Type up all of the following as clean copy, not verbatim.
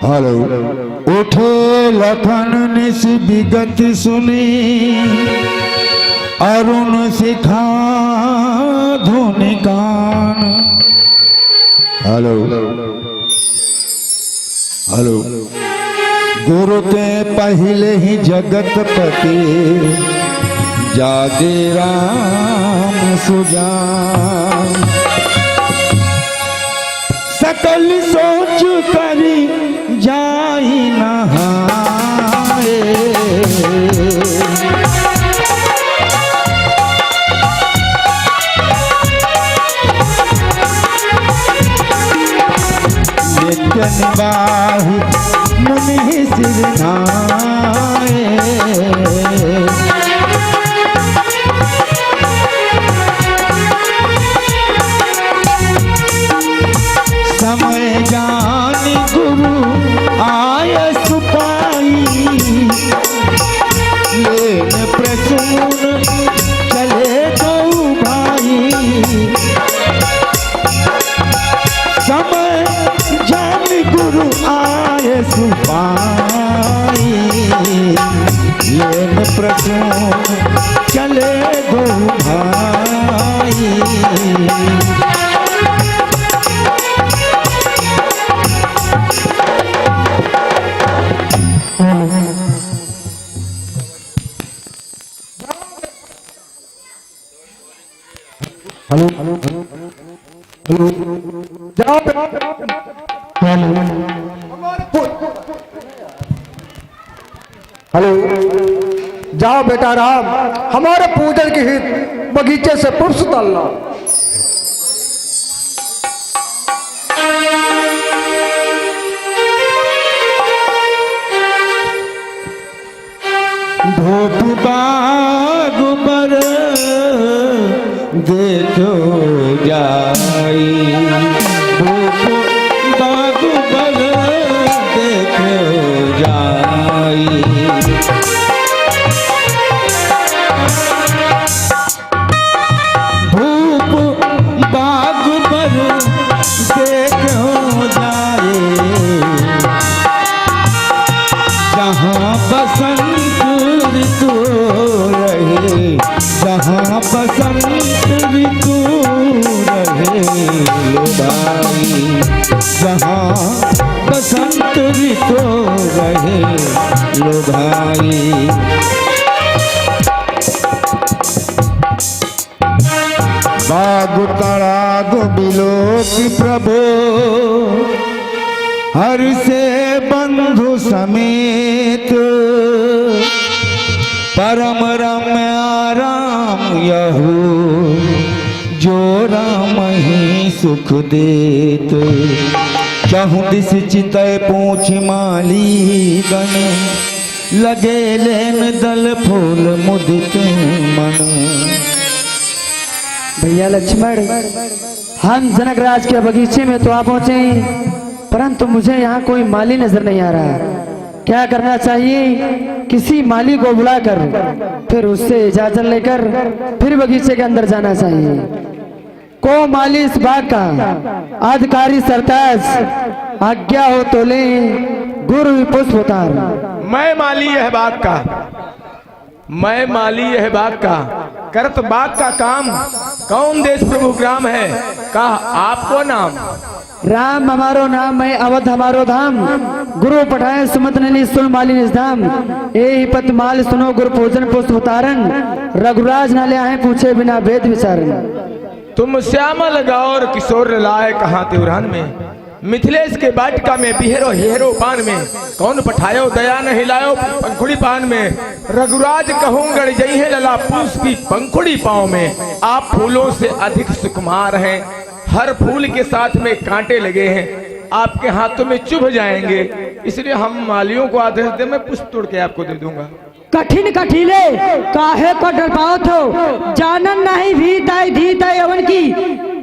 Hello. उठे लखन निस विगत सुनी, अरुण सिखा धुनि कान। Hello hello. गुरु ते पहले ही जगत पति, जागे राम सुजान। सकल सोच करी जाई नहाए, नित्य निवाहि मुनि सिर नाए। समय जानी गुरु आय सुपाई, लेन प्रसून चले दो भाई। समय जानी गुरु आय सुपाई, लेन प्रसून चले दो भाई। Hello hello hello. जाओ हेलो। जाओ बेटा राम, हमारे पूजन के हित बगीचे से पुष्प डालना। धूप बाग पर देखो जाई, धूप बाग पर देखो जाई। धूप बाग पर देखो जाए, जहाँ बसंत ऋतु रहे, जहाँ बसंत ऋतु रहे लो भाई, जहाँ बसंत ऋतु रहे लो भाई। बाग तड़ाग बिलोक प्रभु, हर से बंधु समेत। परम रम्य आराम यहू, जो राम ही सुख देत। चहु दिस चितय पूछ माली गण, लगे लेन दल फूल मुदित मन। भैया लक्ष्मण, हम जनकराज के बगीचे में तो आ पहुंचे, परंतु मुझे यहाँ कोई माली नजर नहीं आ रहा। क्या करना चाहिए? किसी माली को बुलाकर फिर उससे इजाजत लेकर फिर बगीचे के अंदर जाना चाहिए। को माली इस बाग का अधिकारी सरताज, आज्ञा हो तो ले गुरु पुष्प उतार। मैं माली यह बाग का, मैं माली यह बाग का, करत बाग का काम। कौन देश प्रभु ग्राम है, कहा आपको नाम? राम हमारो नाम है, अवध हमारो धाम। गुरु पठाए सुमत नली सुन माली निज धाम। ए पत माल सुनो गुरु पूजन पुष्प उतारन। रघुराज न ले आए पूछे बिना वेद विचारन। तुम श्यामल गौर किशोर लाए कहाँ त्योहान में। मिथिलेश के बाटिका में बिहेरो हेरो पान में। कौन पठायो दया न हिलायो पंखुड़ी पान में। रघुराज कहूँ गढ़ जई है लला पूस की पंखुड़ी पाँव में। आप फूलों से अधिक सुकुमार हैं, हर फूल के साथ में कांटे लगे हैं, आपके हाथों में चुभ जाएंगे, इसलिए हम मालियों को आदेश दे, मैं पुष्प तोड़ के आपको दे दूंगा। कठिन कठिले काहे को डर पाओ थो, जानन नहीं भीताई धीताई अवन की।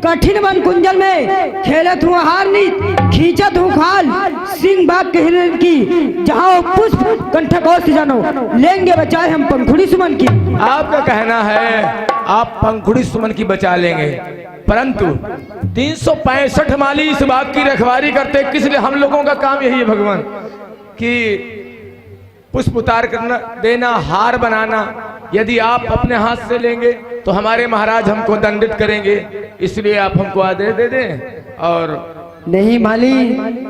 कठिन वन कुंजल में खेलत हूँ हार नीत, खींचत हूँ खाल सिंह बाग के हिरण की। जहाँ पुष्प कंठकोश जानो, लेंगे बचाए हम पंखुड़ी सुमन की। आपका कहना है आप पंखुड़ी सुमन की बचा लेंगे, परंतु 365 माली इस बाग की रखवाली करते, किस लिए? हम लोगों का काम यही है भगवान कि पुष्प उतार करना देना, हार बनाना। यदि आप अपने हाथ से लेंगे तो हमारे महाराज हमको दंडित करेंगे, इसलिए आप हमको आदेश दे दें। और नहीं माली,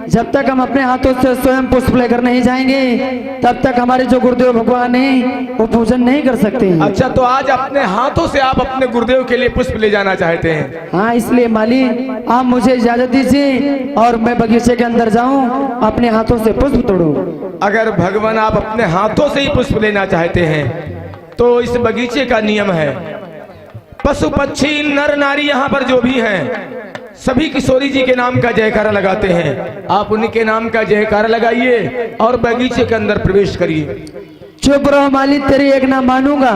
जब तक हम अपने हाथों से स्वयं पुष्प लेकर नहीं जाएंगे तब तक हमारे जो गुरुदेव भगवान हैं वो पूजन नहीं कर सकते। अच्छा, तो आज अपने हाथों से आप अपने गुरुदेव के लिए पुष्प ले जाना चाहते हैं? हाँ, इसलिए माली आप मुझे इजाजत दीजिए और मैं बगीचे के अंदर जाऊं, अपने हाथों से पुष्प तोड़ूं। अगर भगवान आप अपने हाथों से ही पुष्प लेना चाहते हैं तो इस बगीचे का नियम है, पशु पक्षी नर नारी यहाँ पर जो भी हैं सभी किशोरी जी के नाम का जयकारा लगाते हैं। आप उन्हीं के नाम का जयकारा लगाइए और बगीचे के अंदर प्रवेश करिए। चुप रहो माली, तेरी एक ना मानूंगा,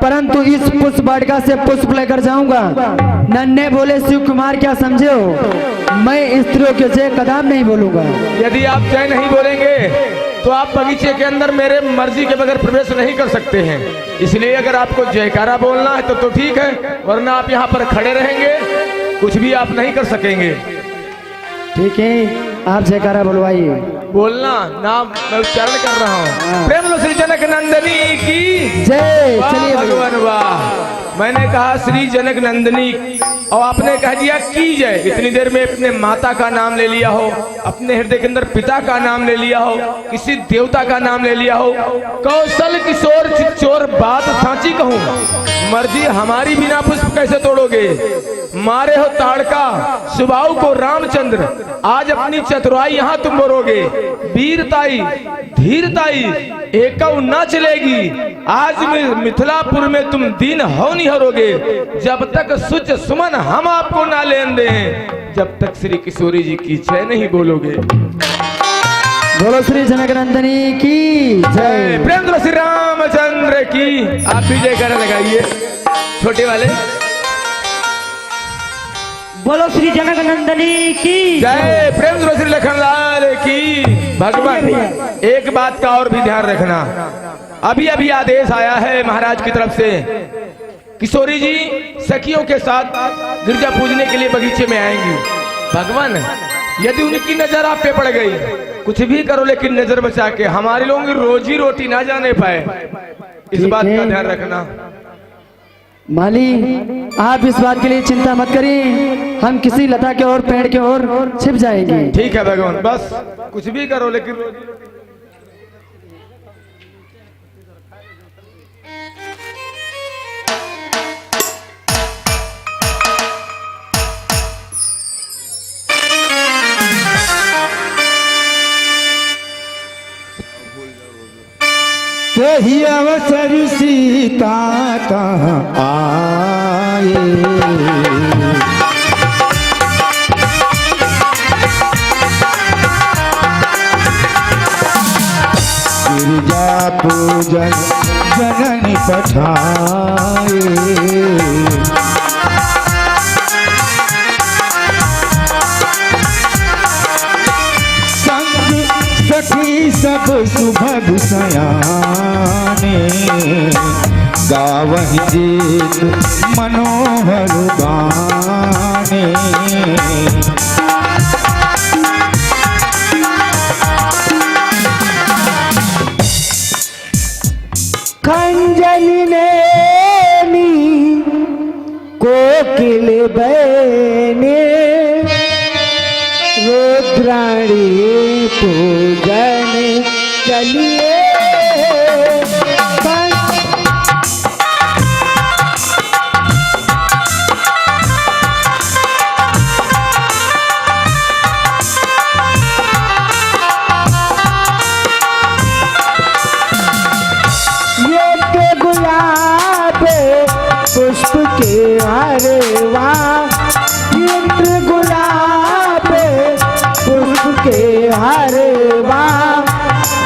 परंतु इस पुष्प वाटिका से पुष्प लेकर जाऊंगा। नन्हे बोले शिव कुमार क्या समझे हो, मैं स्त्रियों के जय कदम नहीं बोलूंगा। यदि आप जय नहीं बोलेंगे तो आप बगीचे के अंदर मेरे मर्जी के बगैर प्रवेश नहीं कर सकते हैं। इसलिए अगर आपको जयकारा बोलना है तो ठीक है, वरना आप यहाँ पर खड़े रहेंगे, कुछ भी आप नहीं कर सकेंगे। ठीक है, आप जयकारा बुलवाइए। बोलना नाम मैं उच्चारण कर रहा हूँ। प्रेम लो श्री जनक नंदिनी की जय। वाह चलिए भगवान वाह। मैंने कहा श्री जनक नंदिनी और आपने कह दिया की जय। इतनी देर में अपने माता का नाम ले लिया हो, अपने हृदय के अंदर पिता का नाम ले लिया हो, किसी देवता का नाम ले लिया हो। कौशल किशोर चिच्चोर बात सांची कहूँ, मर्जी हमारी बिना पुष्प कैसे तोड़ोगे? मारे हो ताड़का सुबाऊ को रामचंद्र, आज अपनी चतुराई यहाँ तुम बोरोगे। वीरताई धीरताई एकौ ना चलेगी, आज मिथिलापुर में तुम दीन हो नहीं हरोगे। जब तक सुच सुमन हम आपको ना लेन दें, जब तक श्री किशोरी जी की जय नहीं बोलोगे। बोलो श्री जनक नंदिनी की जय। प्रेम श्री रामचंद्र की। आप भी जयकारा लगाइए छोटे वाले। बोलो श्री जनक नंदिनी की जय। प्रेम श्री लखनलाल की। भगवान एक बात का और भी ध्यान रखना, अभी अभी आदेश आया है महाराज की तरफ से, किशोरी जी सखियों के साथ गिरजा पूजने के लिए बगीचे में आएंगी। भगवान यदि उनकी नजर आप पे पड़ गई, कुछ भी करो लेकिन नजर बचा के, हमारे लोगों की रोजी रोटी ना जाने पाए, इस बात का ध्यान रखना। माली आप इस बात के लिए चिंता मत करिए, हम किसी लता के और पेड़ के और छिप जाएंगे। ठीक है भगवान, बस कुछ भी करो लेकिन यही अवसर सीता कहाँ आए, गिरजा पूजन जननी पठाए, सखी सब सुभग सयाने, गावहि गीत मनोहर गाने। खंजनी नैनी कोकिल बने, रुद्राणी पूजन चलिए। पुष्प के हरवा, इंद्र गुलाब पुष्प के हरवा,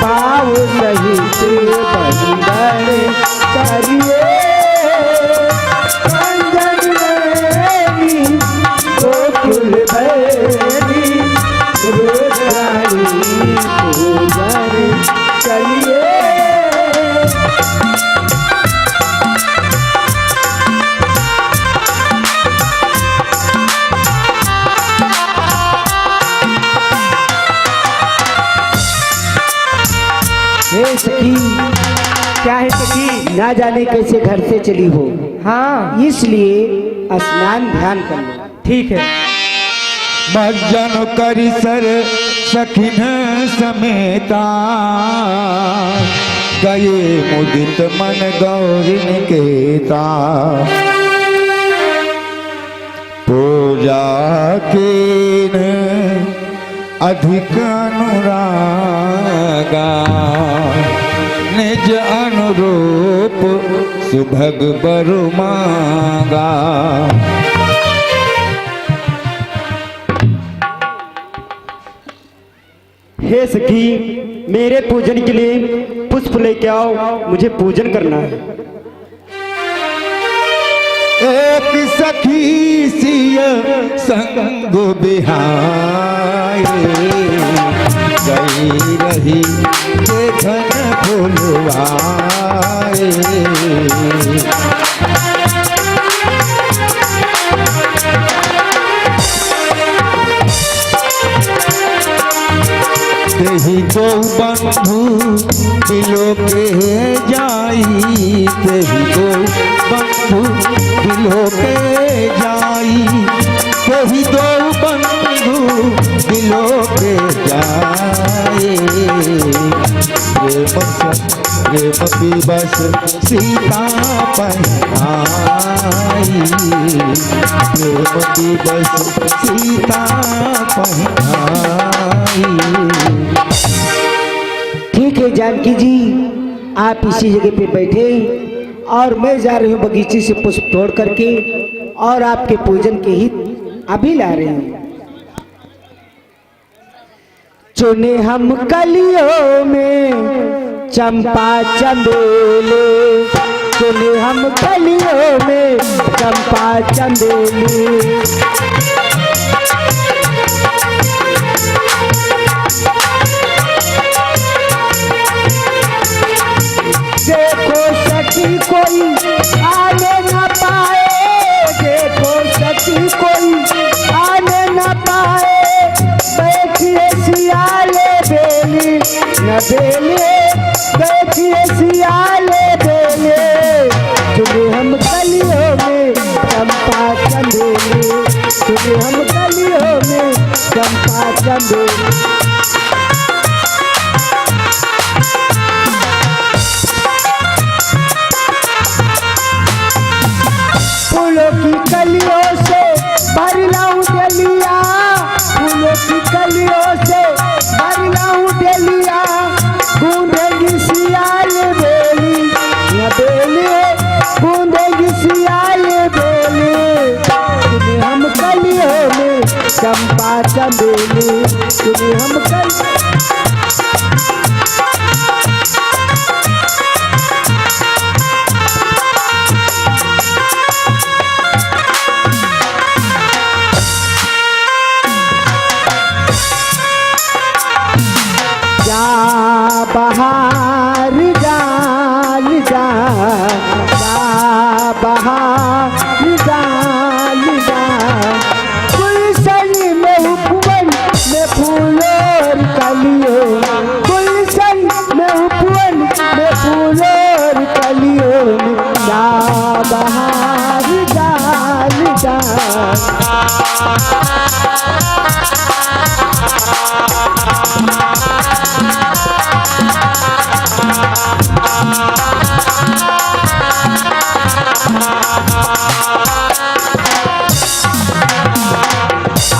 भाव सहित बंदन करिए। कंजन नैनी गोकुल भैरी, रुद्राणी पूजन चलिए। हे सखी, क्या है सखी? ना जाने कैसे घर से चली हो, हाँ इसलिए स्नान ध्यान कर लो। ठीक है। मज्जन करी सर सखिन समेता, गए मुदित मन गौरी केता। पूजा कीन अधिक अनुरागा, निज अनुरूप सुभग बरु मांगा। हे सखी, मेरे पूजन के लिए पुष्प लेके आओ, मुझे पूजन करना है। एक सखी सिय संग बिहाए, गई रही देखन फुलवाए। तेहि दो बंधु दिलो के जाई, तेहि दो बंधु दिलो के जाई, तेहि दो बंधु दिलो के जाए। प्रेम पिबस सीता पहिनाई, प्रेम पिबस सीता पहिनाई। ठीक है जानकी जी, आप इसी जगह पे बैठे और मैं जा रही हूँ बगीचे से पुष्प तोड़ करके और आपके पूजन के हित अभी ला रही हूँ। चुने हम कलियों में चंपा चंदेले, चुने हम कलियों में चंपा चंदेले। देखो सखी कोई आने न पाए, देखो सखी कोई आने न पाए। बैठिए सियाले बेली न बेले, बैठिए सियाले बेले। चुने हम कलियों में चंपा चंदेले, चुने हम कलियों में चंपा चंदेले। फूलों की कलियों से भर लाऊं डलिया, फूलों की कलियों से भर लाऊं डलिया। गूंदेगी सियाल बेली न बेली, गूंदेगी सियाल बेली। चुने हम कलियों में चंपा चंदेली, चुने हम कलियों। बहार डाल जा, बहार डाल जा। गुलशन में उपवन में फूलोर कलियों, गुलशन में उपवन में फूलोर कलियों। जा बहार डाल जा।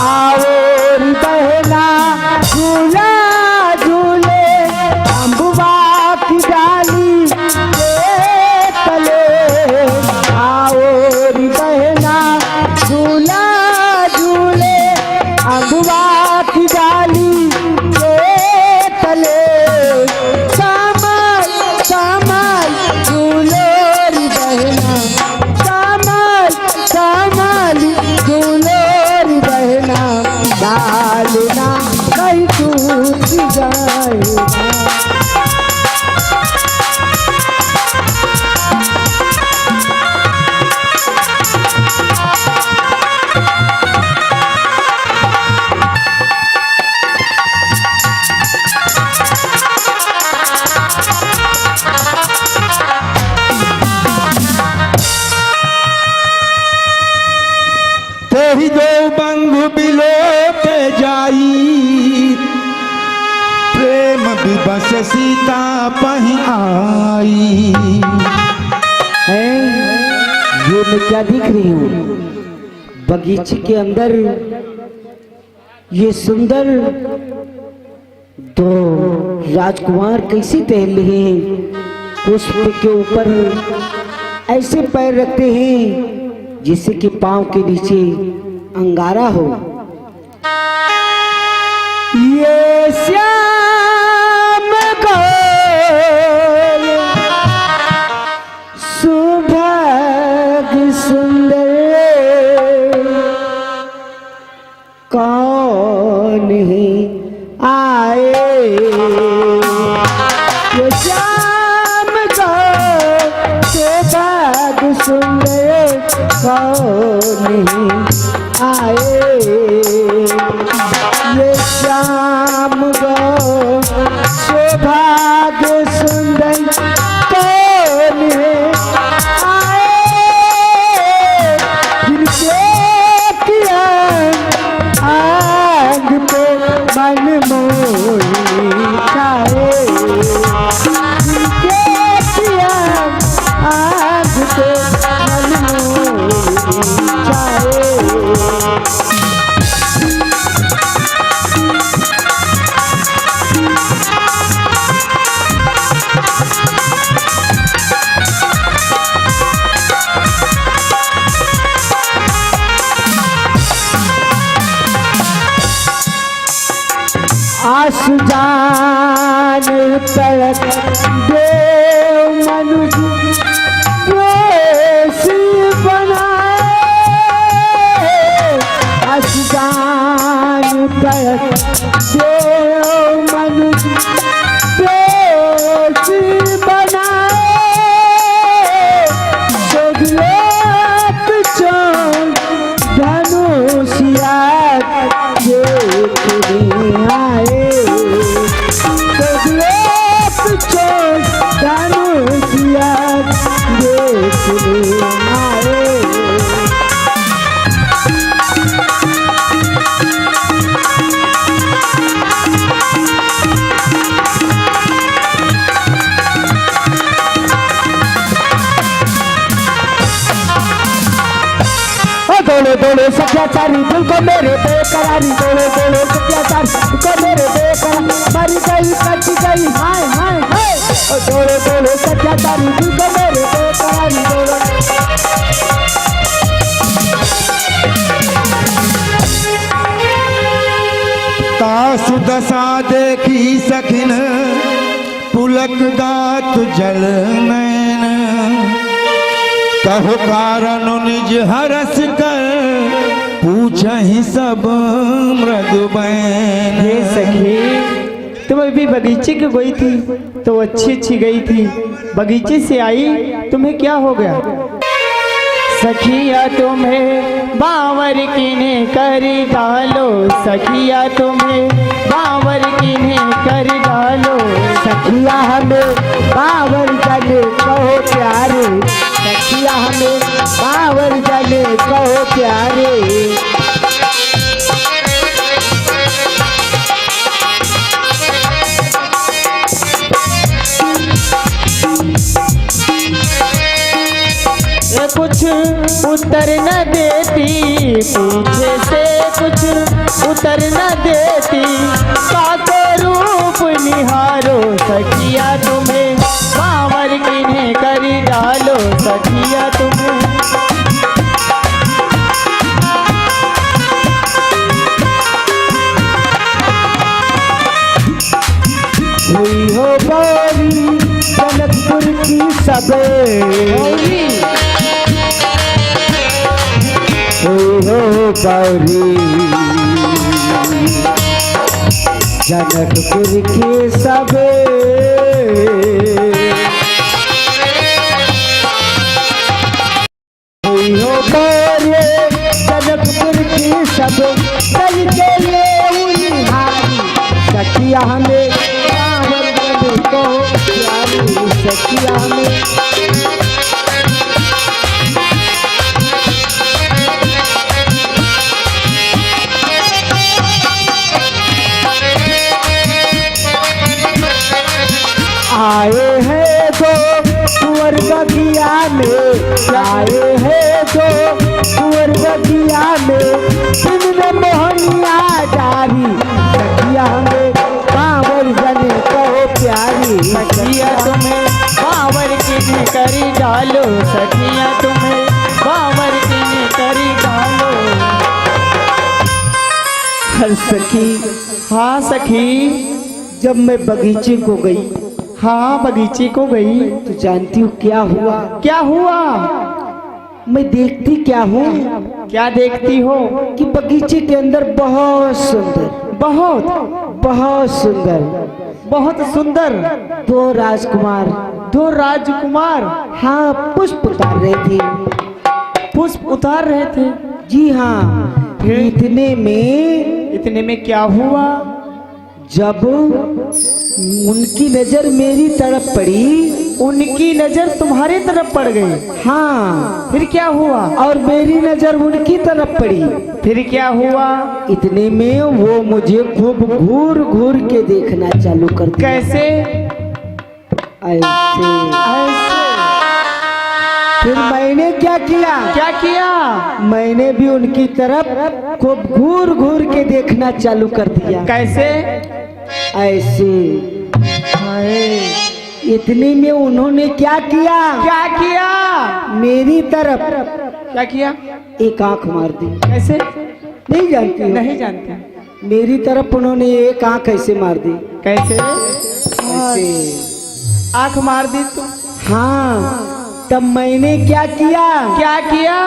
और बहना झूला झूले अम्बुआ की डाली के तले। और बहना झूला झूले अम्बुआ की डाली के तले। कमल कमल झूलो री बहना, कमल कमल झूलो री बहना। डालना कहीं टूट जाएगा। विवश सीता पही आई। ये मैं क्या देख रही हूँ? बगीचे के अंदर ये सुंदर दो राजकुमार कैसे टहल रहे हैं? पुष्प के ऊपर ऐसे पैर रखते हैं जिससे कि पांव के नीचे अंगारा हो। ये श्याम को सुभाग सुंदर कौन है आए? ये श्याम को सुभाग सुंदर कौन है आए? ये श्याम को सुभाग सुंदर कौन है आए? जिनके आग पे मन मोही छाए, जिनके आग पे मन मोही छाए। आसु जान तड़क देव मनुष्य वेश बनाए। आसु जान तड़क देव मनुष्य वेश बनाए। सोगलोक चों धनुषिया देखने आए। सोगलोक चों धनुषिया देखने आए। दोड़े दोड़े सत्याचारी दिल को मेरे बेकरारी, दोड़े दोड़े सत्याचारी दिल को मेरे बेकरारी, मरी गई कट गई हाय हाय हाय। दोड़े दोड़े सत्याचारी दिल को मेरे बेकरारी, दोड़े तासु दशा देखी सखिन पुलक दात जल नैन, कहो कारण निज हरस कर पूछहि सब मृदु बैन। हे सखी, तुम अभी बगीचे की गई थी तो अच्छी अच्छी गई थी, बगीचे से आई तुम्हें क्या हो गया? सखिया तुम्हें बावर किने कर डालो, सखिया तुम्हें बावर किने कर डालो। सखिया हमें बावर जले कहो प्यारे, सखिया हमें बावर जले कहो प्यारे। कुछ उत्तर न देती, पूछे से कुछ उत्तर न देती, काको रूप निहारो। सखिया तुम्हें बावर किन्हें कर डालो, सखिया तुम्हें हुई हो गौरी जनकपुर की सबे, हुई हो गौरी जनकपुर की सबे। हुई हो गौरी जनकपुर की सबे, सज के लिए उन्हारी। सखिया हमें बावर जले को प्यारी, सखिया हमें में आए हैं जो कुंवर बगिया में दिन में मोहनिया डारी सखिया हमें कांवर जने कहो प्यारी सखिया तुम्हें बावर की करी डालो, सखिया तुम्हें बावर की करी डालो। हर सखी हाँ सखी, जब मैं बगीचे को गई हाँ बगीचे को गई तो जानती हूँ क्या हुआ? क्या हुआ? मैं देखती क्या हूँ क्या देखती हो? कि बगीचे के अंदर बहुत सुंदर बहुत सुंदर दो राजकुमार दो राजकुमार हाँ पुष्प उतार रहे थे। पुष्प उतार रहे थे। जी हाँ। इतने में क्या हुआ? जब उनकी नजर मेरी तरफ पड़ी, उनकी नजर तुम्हारी तरफ पड़ गई। हाँ। फिर क्या हुआ? और मेरी नजर उनकी तरफ पड़ी। फिर क्या हुआ? इतने में वो मुझे खूब घूर घूर के देखना चालू कर दिया। कैसे? ऐसे। फिर मैंने क्या किया? क्या किया? मैंने भी उनकी तरफ खूब घूर घूर के देखना चालू कर दिया। कैसे? ऐसे। इतने में उन्होंने क्या किया? क्या किया? मेरी तरफ क्या किया? एक आंख मार दी। कैसे? नहीं जानती हो? नहीं जानते। मेरी तरफ उन्होंने एक आंख ऐसे मार दी। कैसे? ऐसे। आंख मार दी तुम? हाँ। तब मैंने क्या किया? क्या किया?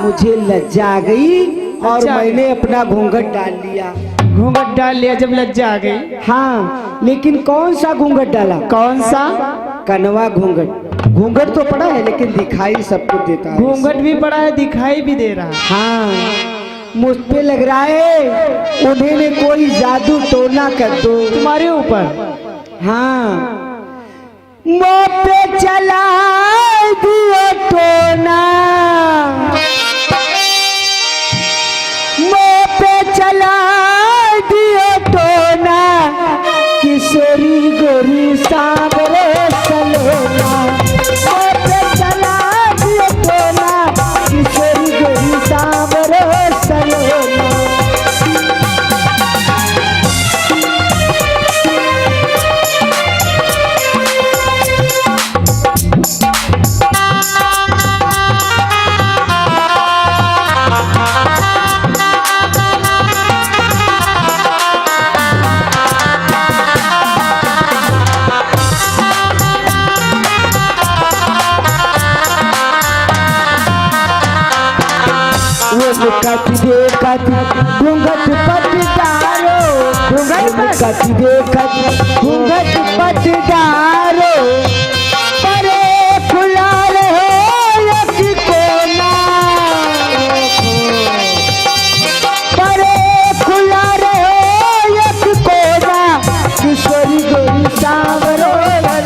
मुझे लज्जा आ गई और लज्जा आ गई। मैंने अपना घूंघट डाल लिया। घूंघट डाल लिया जब लज्जा आ गई? हाँ। लेकिन कौन सा घूंघट डाला? कौन सा? कनवा घूंघट। घूंघट तो पड़ा है लेकिन दिखाई सबको देता है। घूंघट भी पड़ा है, दिखाई भी दे रहा है। हाँ। मुझ पे लग रहा है उन्हें कोई जादू टोना कर दो तुम्हारे ऊपर। हाँ। मुँह पे चला दियो टोना, मुँह पे चला दियो टोना, किशोरी गोरी सांवरे सलोना। मुँह पे चला दियो टोना, किशोरी गोरी सांवरे सलोना। देखत घूंघट पटदारो, घूंघट देखत घूंघट पटदारो, परे खुला रहे एक कोना, परे खुला रहे एक कोना, किशोरी गोरी सांवरो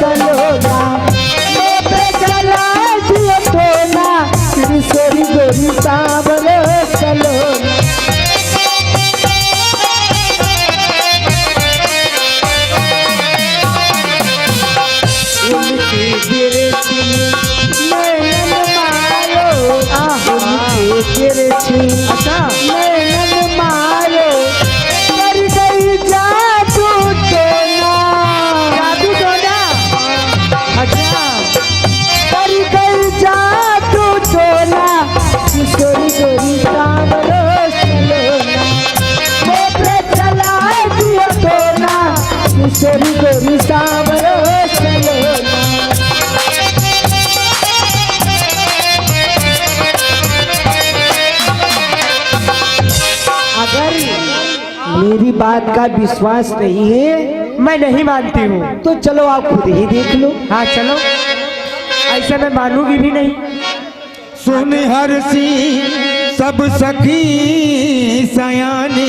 सलोना। पे चला दियो टोना, किशोरी गोरी सांवरो सलोना। उनकी गिरती नैनन मारो, उनकी गिरती नैनन मारो, कर गई जादू टोना, जादू टोना। अच्छा। कर गई जादू टोना, किशोरी गोरी सांवरो सलोना। मोपे चला दियो टोना, किशोरी गोरी सांवरो सलोना। अगर मेरी बात का विश्वास नहीं है, मैं नहीं मानती हूँ। तो चलो आप खुद ही देख लो। हाँ चलो, ऐसे मैं मानूंगी भी नहीं। सुन हर्षी सब सखी सयानी,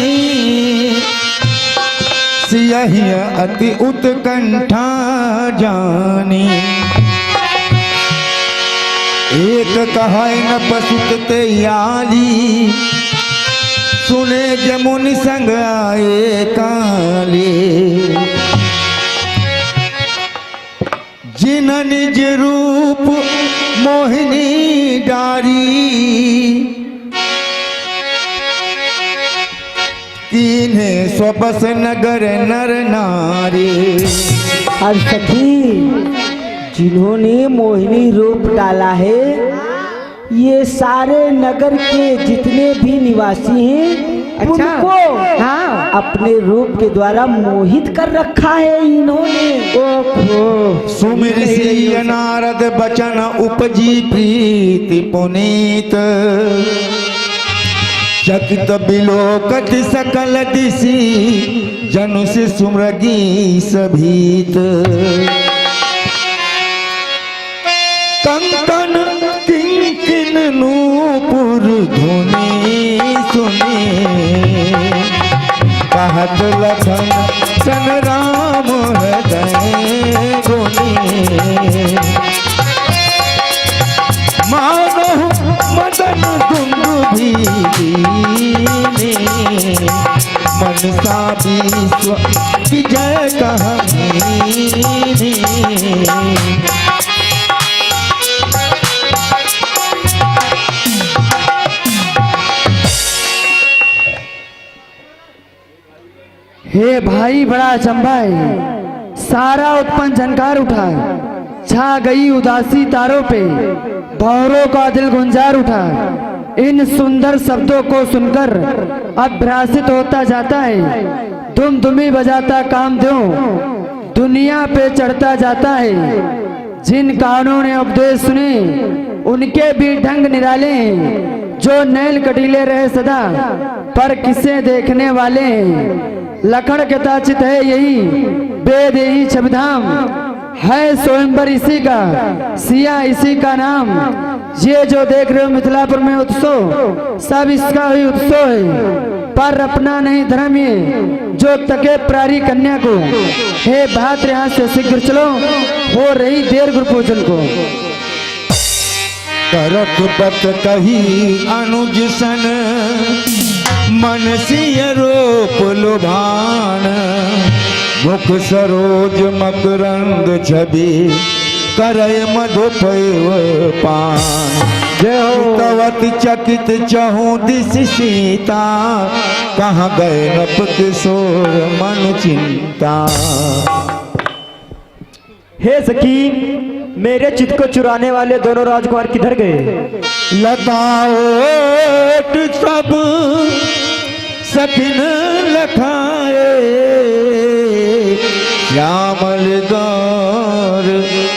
सियहि अति उत्कंठा जानी। एक कहे न पसुत ते याली, सुने जमुन संग आए काले। जिन निज रूप मोहिनी डारी कीन्हे स्वबस नगर नर नारी। और सखी, जिन्होंने मोहिनी रूप डाला है, ये सारे नगर के जितने भी निवासी हैं, अच्छा, उनको हाँ, अपने रूप के द्वारा मोहित कर रखा है इन्होंने। ओहो, सुमिर सिय नारद बचन उपजी प्रीति पुनीत। चकित बिलोकत सकल दिशि जनु से सुमरगी सभीत। कंकन किंकिन नूपुर धुनी सुनी। कहत लखन सन राम हृदय गुनी। मानो मदन दुंदुभीनी। मनसा विश्व विजय कहनी। हे भाई, बड़ा अचंभा है। सारा उत्पन्न झनकार उठा, छा गई उदासी तारों पे, भौरों का दिल गुंजार उठा। इन सुंदर शब्दों को सुनकर अभ्रासित होता जाता है। दुम दुमी बजाता कामदेव दुनिया पे चढ़ता जाता है। जिन कानों ने उपदेश सुने उनके भी ढंग निराले हैं। जो नैल कटीले रहे सदा पर किसे देखने वाले हैं। लखन के ताचित है यही वेद यही छबधाम। है स्वयंवर इसी का, सिया इसी का नाम। ये जो देख रहे हो मिथिलापुर में उत्सव, सब इसका ही उत्सव है। पर अपना नहीं धर्म ये जो तके प्रारी कन्या को। हे भात्र यहाँ से शीघ्र चलो, हो रही देर गुरु पूजन को। करत बत कही अनुज सन मन सिय रूप लुभान। मुख सरोज मकरंद छवि करय मधुपैव पान। तवत चकित चहु दिस सीता कहाँ गए नप किशोर मन चिंता। हे सखी, मेरे चित्त को चुराने वाले दोनों राजकुमार किधर गए? लताओट सब सखिन लखाए। श्यामल गौर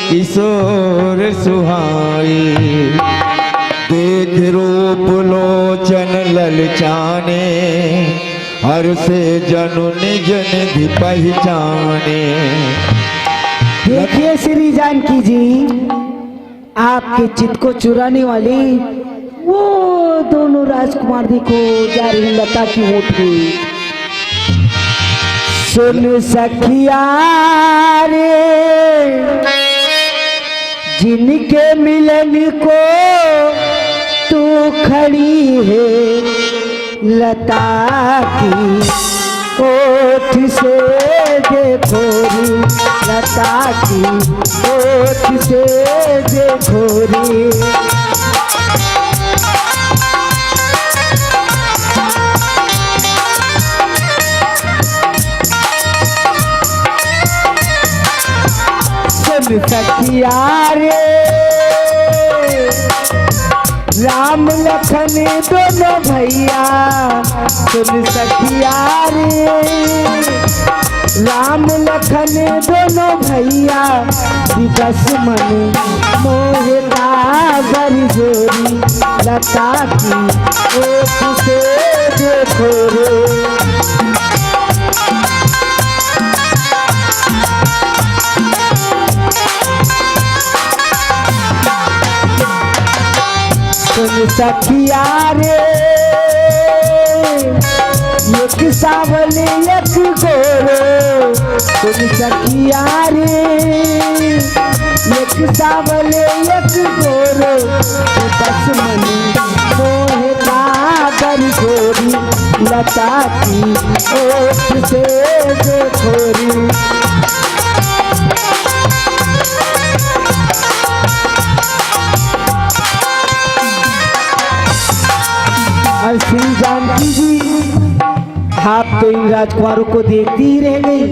किशोर सुहाई। देख रूप लोचन ललचाने। हर से जनु निज निधि पहचाने। देखिए श्री जानकी जी, आपके चित्त को चुराने वाली वो दोनों राजकुमार देखो जा रही लता की होठ पे। सुन सखिया रे, जिनके मिलन को तू खड़ी है, लता की ओठ से देखो रे, लता की ओठ से देखो रे। सुन सखिया रे, राम लखन दोनों भैया। सुन सखिया रे, राम लखन दोनों भैया। विवश मन मोहता बरजोरी, लता की ओठ से देखो रे। सुन सखिया रे, एक सावल एक गोरो। सुन सखिया रे, एक सावल एक गोरो। बस मन मोहता बरगोरी, लता की ओठ से देखो रे। तो इन राजकुमारों को देखती ही रह गई।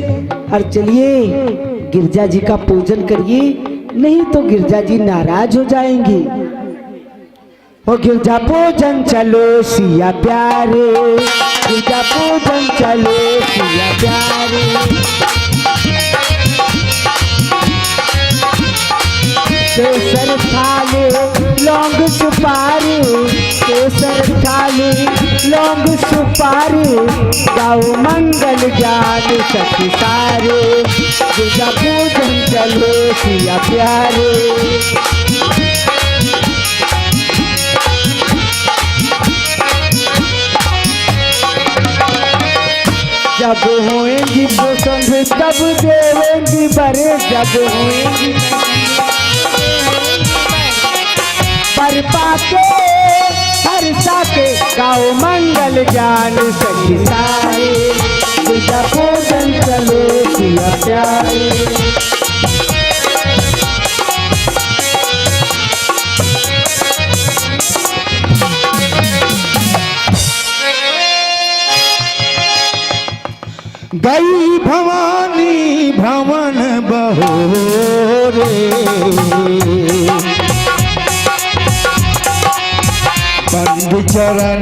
और चलिए गिरजा जी का पूजन करिए, नहीं तो गिरजा जी नाराज हो जाएंगी। ओ गिरजा पूजन चलो सिया प्यारे, गिरजा पूजन चलो सिया प्यारे। केसर थाली लौंग सुपारी, केसर थाली लौंग सुपारी, गाओ मंगल ज्ञान सखी सारे, गिरजा पूजन चलो सिया प्यारे। जब होएंगी पसंद तब देवेंगी बरे, जब होएंगी पर पाके हर साके, गाओ मंगल ज्ञान सखी सारे, गिरजा पूजन चलो सिया प्यारे। गई भवानी भवन बहोरे, बंद चरण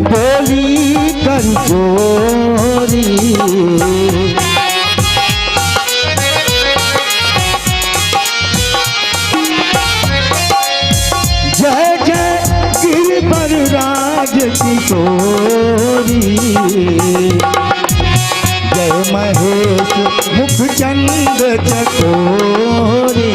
बोली कर जोरी, जय जय गिरिवर राज किशोरी, जय महेश मुखचंद चकोरी।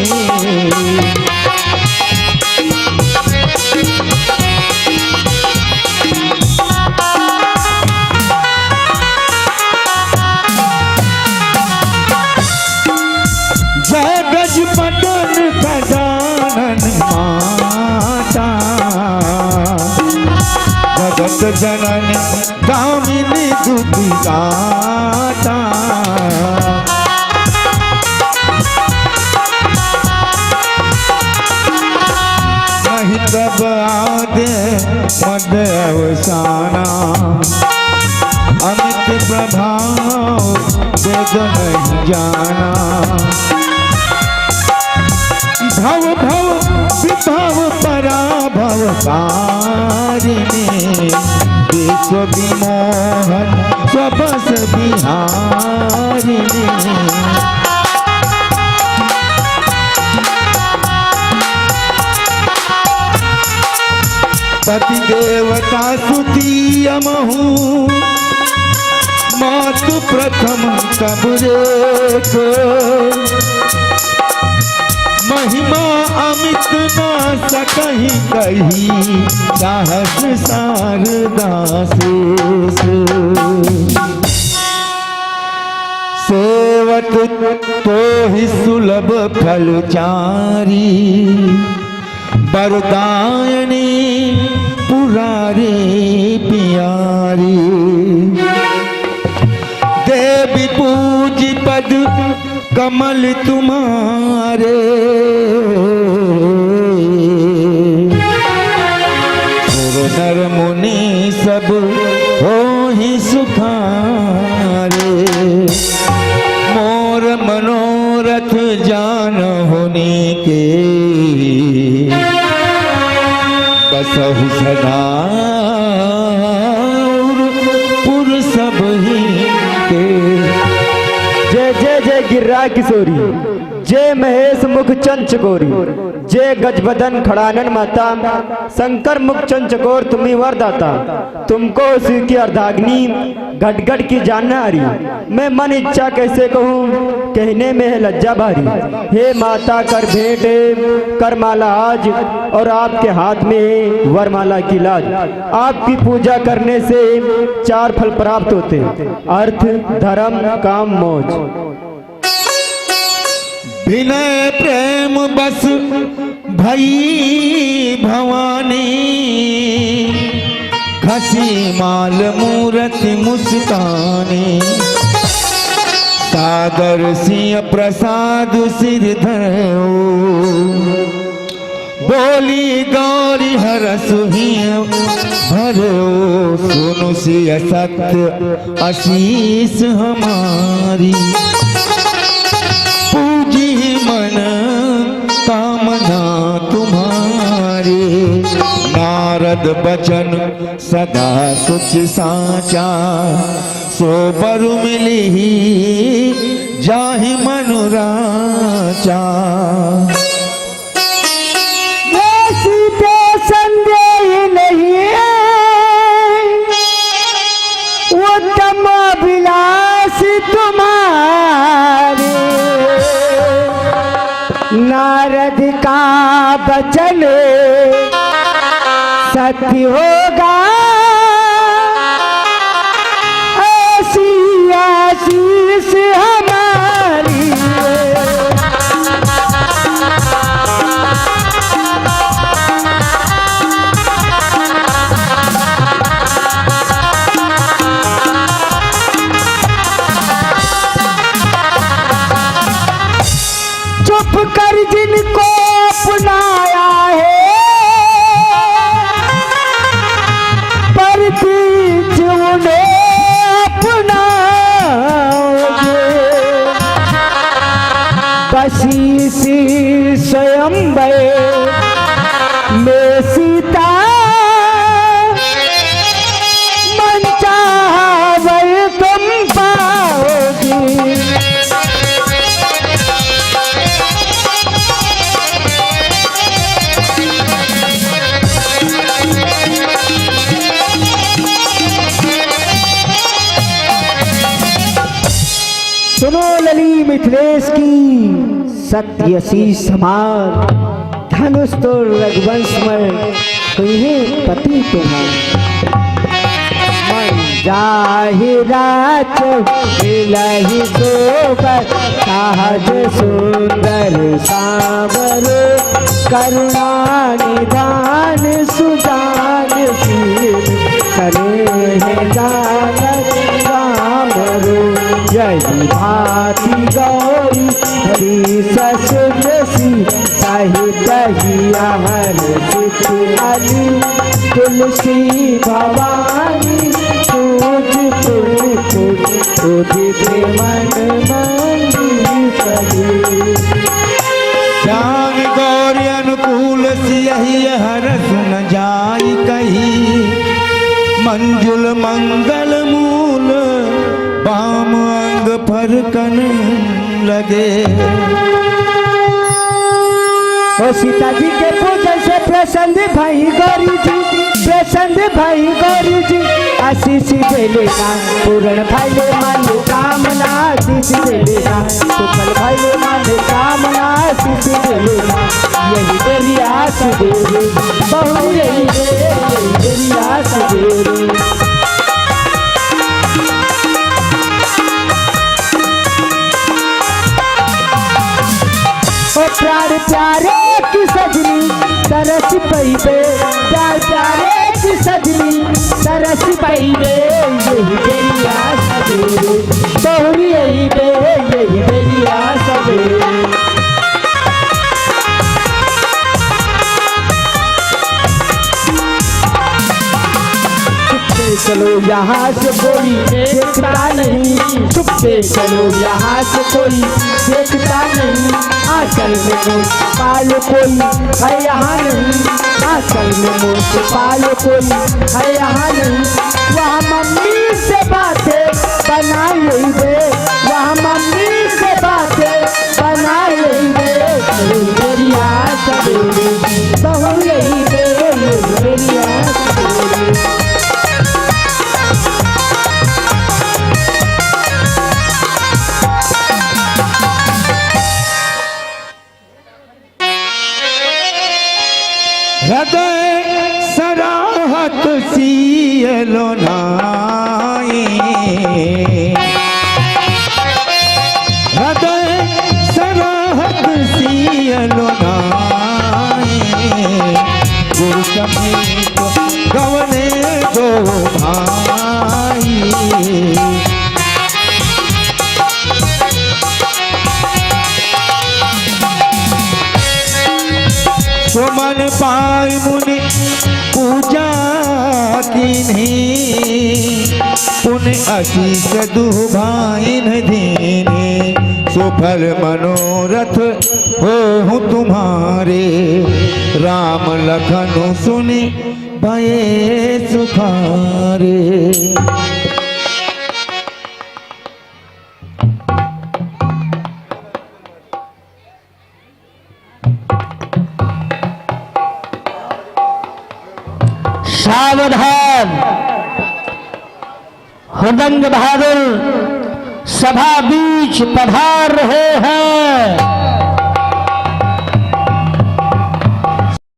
जय गजपतन गजानन माता, जगत जननी दामिनी दुतिदाता, नहीं तब आदे मद अवसाना, अमित प्रभाव वेद नहीं जाना, भव भव विभव पराभव कारिणी, विश्व विमोहन स्वबस बिहारिणी। पति देवता सुती अमहू, मातु प्रथम कबरे को, महिमा अमित ना सकही कही, साहस शारदा शेष। सेवक तो ही सुलभ फल चारी, वरदायनी पुरारी प्यारी, देवी पूज पद कमल तुम्हारे, नर मुनि सब हो ही सुखारे, मोर मनोरथ जान होने के, बसहु सदा पुर सब ही के। जय जय जय गिरिराज किशोरी, जय महेश मुख चंचकोरी, जय गजबदन खड़ानन माता, शंकर मुख चंचकोर तुम्ही वरदाता, तुमको उसी की अर्धाग्नि घट घट की जानना आ रही, मैं मन इच्छा कैसे कहूँ कहने में है लज्जा भारी। हे माता कर भेंट कर माला आज, और आपके हाथ में है वरमाला की लाज। आपकी पूजा करने से 4 फल प्राप्त होते, अर्थ धर्म काम मौज। विनय प्रेम बस भई भवानी, खसी माल मूरति मुस्कानी, सागर सिंह प्रसाद सिर धरो, बोली गौरी हरसु हरे ओ सुनु सिय सत्य आशीष हमारी, पूजी मन कामना तुम्हारी। नारद बचन सदा सुच साचा, सो बरु मिली जाहि मनुराचा। सीते संदेह नहीं उत्तम विलास तुम्हारे। नारद का वचन सत्य होगा, ऐसी आशीष हमारी। चुप कर जिनको अपनाया है, पर बीच उन्हें अपनाओगे। बसी सी स्वयंवर में सीता, मन चाहे तुम पाओगी। सुनो लली मिथिलेश की सत्य शीश समान, धनुष तो रघुवंश में कहीं पति तुम्हार। मन जाहिराच मिलहि सोबर, सहज सुंदर सावर। करुणा निदान सुजान शील, स्नेह जानत राम रो। जय भाति गौरी हरि ससुरसी, सहित हिया हर सिख अली। तुलसी भवानी पूज पूज पूज के मन मंदिर सजी। श्याम गौरी अनुकूल सियहि हरस न जाई कही, मंजुल मंगल मूल बाम अंग फरकन लगे। ओ सीता जी के पूजन से प्रसन्न भाई गौरी जी, प्रसन्न भाई गौरी जी। आशीष दे लेना पूर्ण भाई ले मन कामना, आशीष दे लेना सुफल भाई ले मन कामना, आशीष दे लेना। यही तेरी आस देवी बहु, यही तेरी आस देवी। प्यार प्यारे की सजनी तरस पैबे, प्यार प्यारे की सजनी तरस पैबे। यही तेरी आस देवे बहुरी, यही दे यही तेरी आस देवे। चलो यहाँ से कोई देखता नहीं, चुपके चलो यहाँ से कोई देखता नहीं। आंचल में मोर पाल कोई है यहाँ नहीं, आंचल में मोर पाल कोई है यहाँ नहीं। वहाँ मम्मी से बातें बनाई दे, वहाँ मम्मी से बातें बनाई दे। मेरी आस देवी बहु, यही दे मेरी आस देवी। हृदय सराहत सियलो नाई, हृदय सराहत सियलो नाई। गुरु समीप गवने दो भाई, सुमन पाई मुनि पूजा कीन्ही पुण्य आशीष दुभाइन दीनी सुफल मनोरथ हो तुम्हारे राम लखन सुनि भये सुखारे। सावधान, हुदंग बहादुर सभा बीच पधार रहे हैं।